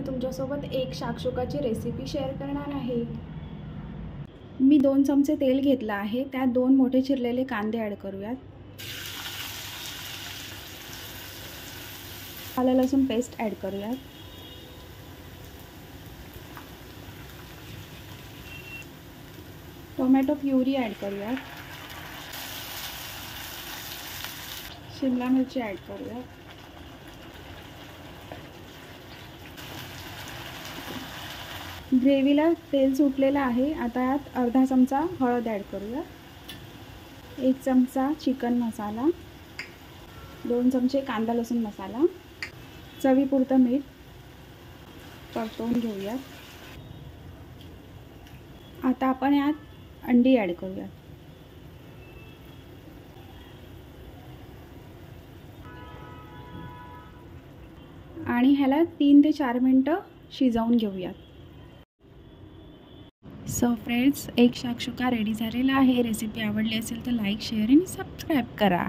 तुमच्यासोबत एक शाक्षुकाची recipe share करणार आहे। मी 2 चमचे तेल घेतलं आहे, त्यात 2 मोठे चिरलेले कांदे ॲड करूयात। आलं लसूण पेस्ट ॲड करूयात। टोमॅटो प्युरी ॲड करूयात। शिमला मिरची ॲड करूयात। ग्रेव्हीला तेल सुटलेलं आहे। आता यात अर्धा चमचा हळद ॲड करूया, 1 चमचा चिकन मसाला, 2 चमचे कांदा लसूण मसाला, चवीपुरतं मीठ परतवून घेऊया। आता आपण यात अंडी ॲड करूया आणि ह्याला 3 ते 4 मिनिटं शिजवून घेऊया। सो फ्रेंड्स, एक शाक्षुका रेडी झालेला आहे। रेसिपी आवडली असेल तर लाईक, शेअर आणि सबस्क्राईब करा।